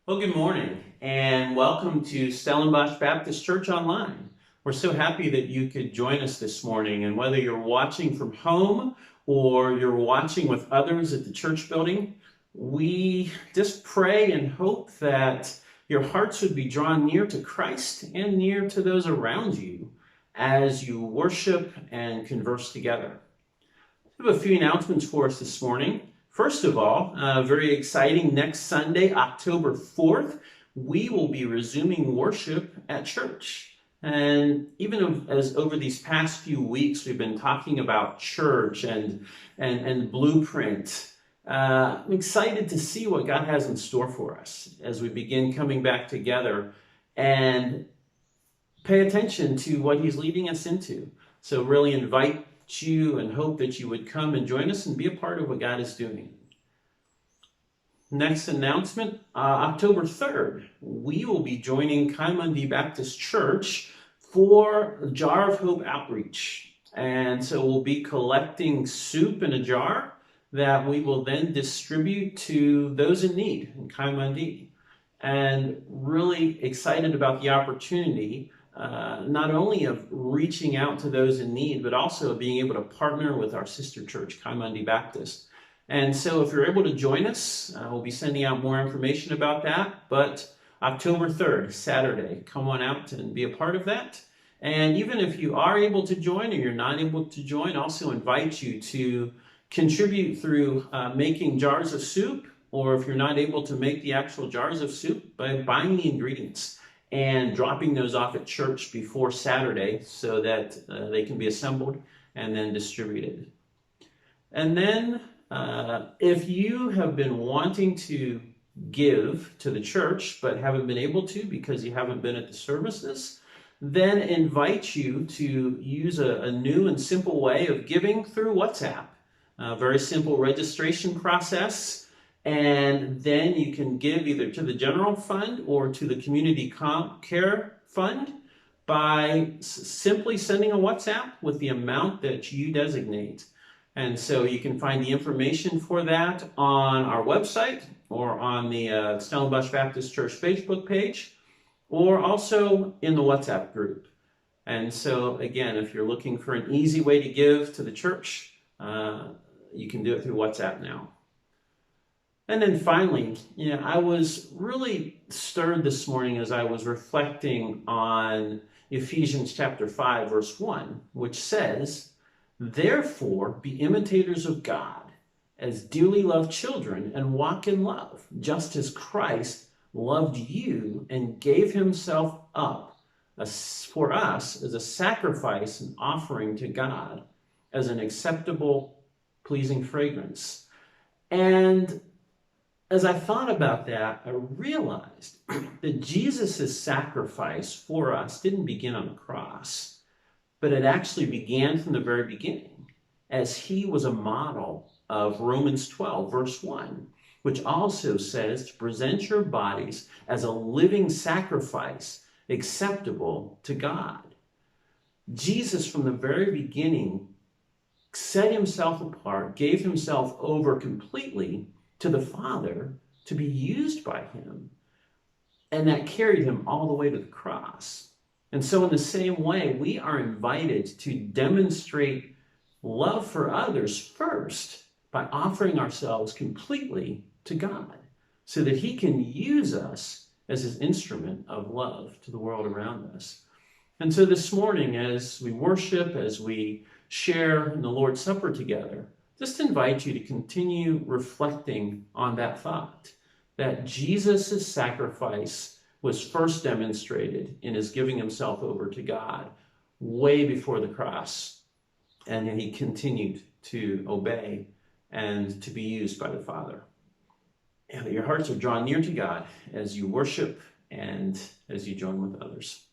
Well, good morning and welcome to Stellenbosch Baptist Church Online. We're so happy that you could join us this morning, and whether you're watching from home or you're watching with others at the church building, we just pray and hope that your hearts would be drawn near to Christ and near to those around you as you worship and converse together. We have a few announcements for us this morning. First of all, very exciting, next Sunday, October 4th, we will be resuming worship at church. And even as over these past few weeks, we've been talking about church and blueprint. I'm excited to see what God has in store for us as we begin coming back together and pay attention to what He's leading us into. So really invite you and hope that you would come and join us and be a part of what God is doing. Next announcement, October 3rd, we will be joining Stellenbosch Baptist Church for Jar of Hope outreach. And so we'll be collecting soup in a jar that we will then distribute to those in need in Stellenbosch. And really excited about the opportunity not only of reaching out to those in need, but also being able to partner with our sister church, Stellenbosch Baptist. And so if you're able to join us, we'll be sending out more information about that. But October 3rd, Saturday, come on out and be a part of that. And even if you are able to join or you're not able to join, also invite you to contribute through making jars of soup, or if you're not able to make the actual jars of soup, by buying the ingredients and dropping those off at church before Saturday so that they can be assembled and then distributed. And then if you have been wanting to give to the church but haven't been able to because you haven't been at the services, then invite you to use a new and simple way of giving through WhatsApp. A very simple registration process. And then you can give either to the general fund or to the community care fund by simply sending a WhatsApp with the amount that you designate. And so you can find the information for that on our website or on the Stellenbosch Baptist Church Facebook page, or also in the WhatsApp group. And so again, if you're looking for an easy way to give to the church, you can do it through WhatsApp now. And then finally, I was really stirred this morning as I was reflecting on Ephesians chapter 5, verse 1, which says, "Therefore be imitators of God as dearly loved children and walk in love, just as Christ loved you and gave himself up for us as a sacrifice and offering to God as an acceptable, pleasing fragrance." And as I thought about that, I realized that Jesus' sacrifice for us didn't begin on the cross, but it actually began from the very beginning, as he was a model of Romans 12, verse 1, which also says to present your bodies as a living sacrifice acceptable to God. Jesus, from the very beginning, set himself apart, gave himself over completely to the Father to be used by him. And that carried him all the way to the cross. And so in the same way, we are invited to demonstrate love for others first by offering ourselves completely to God so that he can use us as his instrument of love to the world around us. And so this morning, as we worship, as we share in the Lord's Supper together, just invite you to continue reflecting on that thought, that Jesus' sacrifice was first demonstrated in his giving himself over to God way before the cross, and he continued to obey and to be used by the Father. And that your hearts are drawn near to God as you worship and as you join with others.